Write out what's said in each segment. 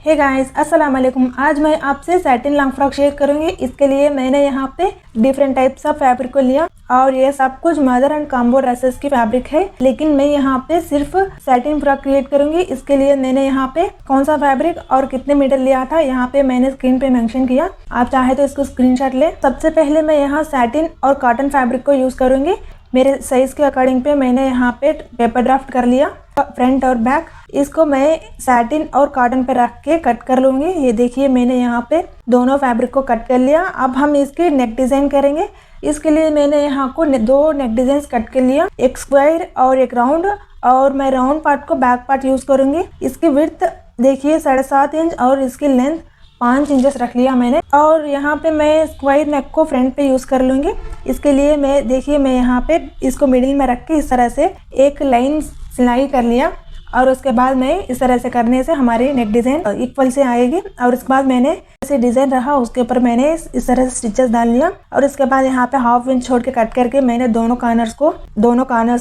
Hey guys, अस्सलाम वालेकुम। आज मैं आपसे सैटिन लॉन्ग फ्रॉक शेयर करूंगी। इसके लिए मैंने यहाँ पे डिफरेंट टाइप्स ऑफ फैब्रिक को लिया और ये सब कुछ मदर एंड कॉम्बो ड्रेसेस की फैब्रिक है, लेकिन मैं यहाँ पे सिर्फ सैटिन फ्रॉक क्रिएट करूंगी। इसके लिए मैंने यहाँ पे कौन सा फैब्रिक और कितने मीटर लिया था यहाँ पे मैंने स्क्रीन पे मेंशन किया। आप चाहे तो इसको स्क्रीनशॉट ले। सबसे पहले मैं यहाँ सैटिन और कॉटन फैब्रिक को यूज करूंगी। मेरे साइज के अकॉर्डिंग पे मैंने यहाँ पे पेपर ड्राफ्ट कर लिया फ्रंट और बैक। इसको मैं सैटिन और कॉटन पे रख के कट कर लूंगी। ये देखिए मैंने यहाँ पे दोनों फैब्रिक को कट कर लिया। अब हम इसकी नेक डिजाइन करेंगे। इसके लिए मैंने यहाँ को दो नेक डिजाइन कट कर लिया, एक स्क्वायर और एक राउंड, और मैं राउंड पार्ट को बैक पार्ट यूज करूंगी। इसकी विड्थ देखिए 7.5 इंच और इसकी लेंथ 5 इंचेस रख लिया मैंने। और यहाँ पे मैं स्क्वायर नेक को फ्रंट पे यूज कर लूंगी। इसके लिए मैं देखिए मैं यहाँ पे इसको मिडिल में रख के इस तरह से एक लाइन सिलाई कर लिया और उसके बाद मैं इस तरह से करने से हमारी नेक डिजाइन इक्वल से आएगी। और उसके बाद मैंने जैसे डिजाइन रहा उसके ऊपर मैंने इस तरह से स्टिचेस डाल लिया और उसके बाद यहाँ पे हाफ इंच छोड़ के कट करके मैंने दोनों कॉर्नर्स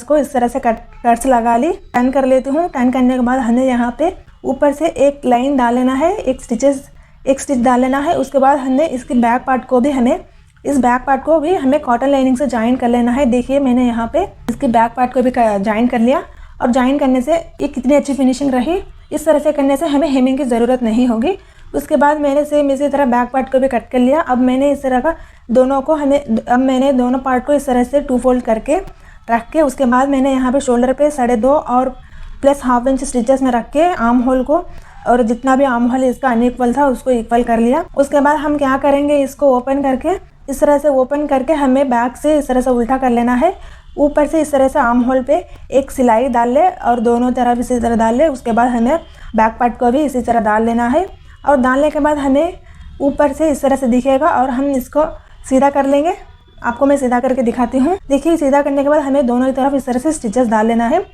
को इस तरह से कट्स लगा ली। टर्न कर लेती हूँ। टर्न करने के बाद हमें यहाँ पे ऊपर से एक लाइन डाल लेना है, एक स्टिच डाल लेना है। उसके बाद हमें इसके बैक पार्ट को भी हमें कॉटन लाइनिंग से ज्वाइन कर लेना है। देखिए मैंने यहाँ पे इसके बैक पार्ट को भी ज्वाइन कर लिया और ज्वाइन करने से ये कितनी अच्छी फिनिशिंग रही। इस तरह से करने से हमें हेमिंग की ज़रूरत नहीं होगी। उसके बाद मैंने सेम इसी तरह बैक पार्ट को भी कट कर लिया। अब मैंने इस तरह का मैंने दोनों पार्ट को इस तरह से 2 फोल्ड करके रख के उसके बाद मैंने यहाँ पे शोल्डर पे 2.5 और प्लस हाफ इंच स्टिचेस में रख के आर्म होल को और जितना भी आर्म होल इसका अनइक्वल था उसको इक्वल कर लिया। उसके बाद हम क्या करेंगे, इसको ओपन करके इस तरह से ओपन करके हमें बैक से इस तरह से उल्टा कर लेना है। ऊपर से इस तरह से आर्म होल पे एक सिलाई डाल ले और दोनों तरफ इसी तरह डाल ले। उसके बाद हमें बैक पार्ट को भी इसी तरह डाल लेना है और डालने के बाद हमें ऊपर से इस तरह से दिखेगा और हम इसको सीधा कर लेंगे। आपको मैं सीधा करके दिखाती हूँ। देखिए सीधा करने के बाद हमें दोनों तरफ इस तरह से स्टिचेस डाल लेना है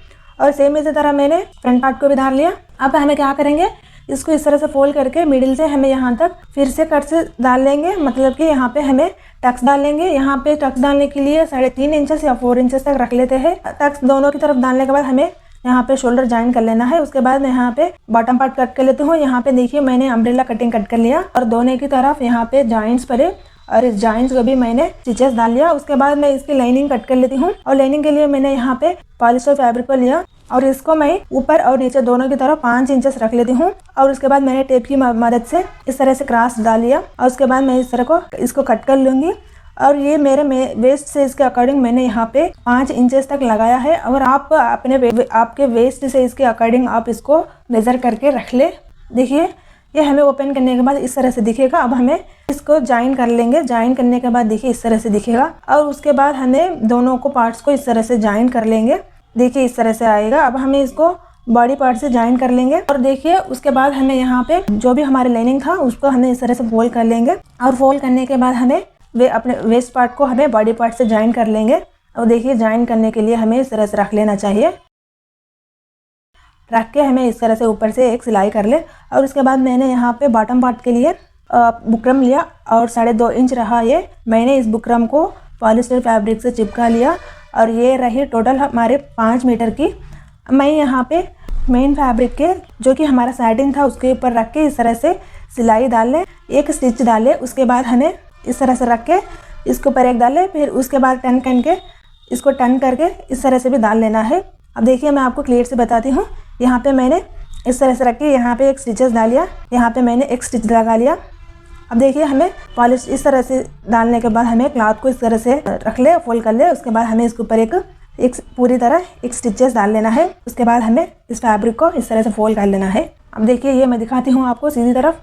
और सेम इसी तरह मैंने फ्रंट पार्ट को भी डाल लिया। अब हमें क्या करेंगे, इसको इस तरह से फोल्ड करके मिडिल से हमें यहाँ तक फिर से कट से डाल लेंगे, मतलब कि यहाँ पे हमें टक्स डाल लेंगे। यहाँ पे टक्स डालने के लिए 3.5 इंचेस या 4 इंचेस तक रख लेते हैं। टक्स दोनों की तरफ डालने के बाद हमें यहाँ पे शोल्डर ज्वाइन कर लेना है। उसके बाद मैं यहाँ पे बॉटम पार्ट कट कर लेती हूँ। यहाँ पे देखिए मैंने अम्ब्रेला कटिंग कट कर लिया और दोनों की तरफ यहाँ पे जॉइंट्स पड़े और इस जॉइंट्स को भी मैंने स्टिचेस डाल लिया। उसके बाद मैं इसकी लाइनिंग कट कर लेती हूँ और लाइनिंग के लिए मैंने यहाँ पे पॉलिस्टर फैब्रिक को लिया और इसको मैं ऊपर और नीचे दोनों की तरफ 5 इंचेस रख लेती हूँ और उसके बाद मैंने टेप की मदद से इस तरह से क्रॉस डाल लिया और उसके बाद मैं इस तरह को इसको कट कर लूंगी। और ये मेरे वेस्ट से इसके अकॉर्डिंग मैंने यहाँ पे 5 इंचेस तक लगाया है। और आप आपके वेस्ट से इसके अकॉर्डिंग आप इसको मेजर करके रख ले। देखिए ये हमें ओपन करने के बाद इस तरह से दिखेगा। अब हमें इसको ज्वाइन कर लेंगे। ज्वाइन करने के बाद देखिए इस तरह से दिखेगा और उसके बाद हमें दोनों को पार्ट्स को इस तरह से ज्वाइन कर लेंगे। देखिए इस तरह से आएगा। अब हमें इसको बॉडी पार्ट से ज्वाइन कर लेंगे और देखिए उसके बाद हमें यहाँ पे जो भी हमारे लाइनिंग था उसको हमें इस तरह से फोल्ड कर लेंगे और फोल्ड करने के बाद हमें अपने वेस्ट पार्ट को हमें बॉडी पार्ट से ज्वाइन कर लेंगे। और देखिए ज्वाइन करने के लिए हमें इस तरह से रख लेना चाहिए। रख के हमें इस तरह से ऊपर से एक सिलाई कर ले और उसके बाद मैंने यहाँ पे बॉटम पार्ट के लिए बुकरम लिया और 2.5 इंच रहा ये। मैंने इस बुकरम को पॉलिस्टर फैब्रिक से चिपका लिया और ये रही टोटल हमारे 5 मीटर की। मैं यहाँ पे मेन फैब्रिक के जो कि हमारा सैटिन था उसके ऊपर रख के इस तरह से सिलाई डाल ले, एक स्टिच डाले। उसके बाद हमें इस तरह से रख के इसके ऊपर एक डाले, फिर उसके बाद टर्न करके इस तरह से भी डाल लेना है। अब देखिए मैं आपको क्लियर से बताती हूँ। यहाँ पे मैंने इस तरह से रख के यहाँ पे एक स्टिचेस डाल लिया, यहाँ पे मैंने एक स्टिच लगा लिया। अब देखिए हमें पॉलिश इस तरह से डालने के बाद हमें क्लॉथ को इस तरह से रख ले, फोल्ड कर ले। उसके बाद हमें इसके ऊपर एक पूरी तरह एक स्टिचेस डाल लेना है। उसके बाद हमें इस फैब्रिक को इस तरह से फोल्ड कर लेना है। अब देखिए ये मैं दिखाती हूँ आपको सीधी तरफ।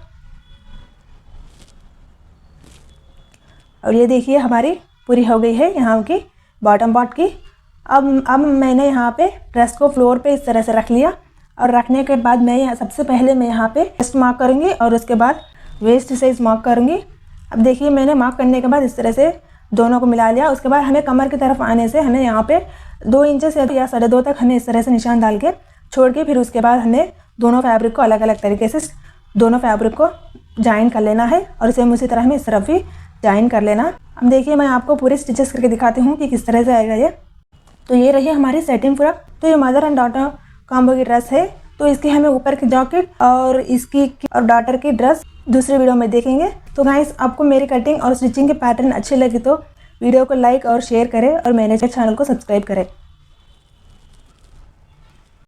और ये देखिए हमारी पूरी हो गई है यहाँ की बॉटम पार्ट की। अब मैंने यहाँ पे ड्रेस को फ्लोर पे इस तरह से रख लिया और रखने के बाद मैं सबसे पहले मैं यहाँ पे चेस्ट मार्क करूँगी और उसके बाद वेस्ट साइज मार्क करूँगी। अब देखिए मैंने मार्क करने के बाद इस तरह से दोनों को मिला लिया। उसके बाद हमें कमर की तरफ आने से हमें यहाँ पे 2 इंचेस या 2.5 तक हमें इस तरह से निशान डाल के छोड़ के फिर उसके बाद हमें दोनों फैब्रिक को अलग अलग तरीके से दोनों फैब्रिक को ज्वाइन कर लेना है और सेम उसी तरह हमें इस तरफ भी ज्वाइन कर लेना। अब देखिए मैं आपको पूरे स्टिचेस करके दिखाती हूँ कि किस तरह से आएगा ये। तो ये रही हमारी सैटिन फ्रॉक। तो ये मदर एंड डॉटर कॉम्बो की ड्रेस है। तो इसकी हमें ऊपर की जैकेट और इसकी और डॉटर की ड्रेस दूसरे वीडियो में देखेंगे। तो गाइस आपको मेरी कटिंग और स्टिचिंग के पैटर्न अच्छे लगे तो वीडियो को लाइक और शेयर करें और मेरे चैनल को सब्सक्राइब करें।